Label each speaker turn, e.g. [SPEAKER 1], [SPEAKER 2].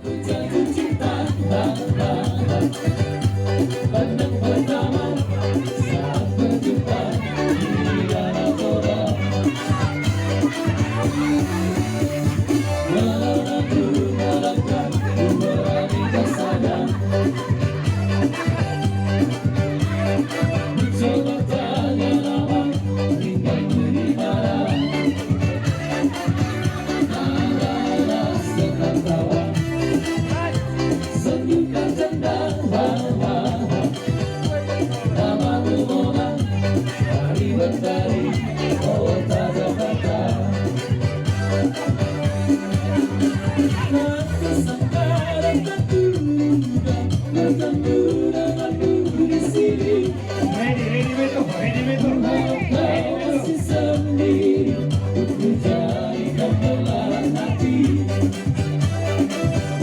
[SPEAKER 1] jatuh cinta, pandang pertama saat berjumpa di danau Toba. Walau aku melangkah, ku berani kesana, mencoba tanya nama, tinggalmu di mana. Nada senang tawa, senyumkan canda, namamu Mona, hari mentari, kota Jakarta. Tak sangka dan tak duga bertemu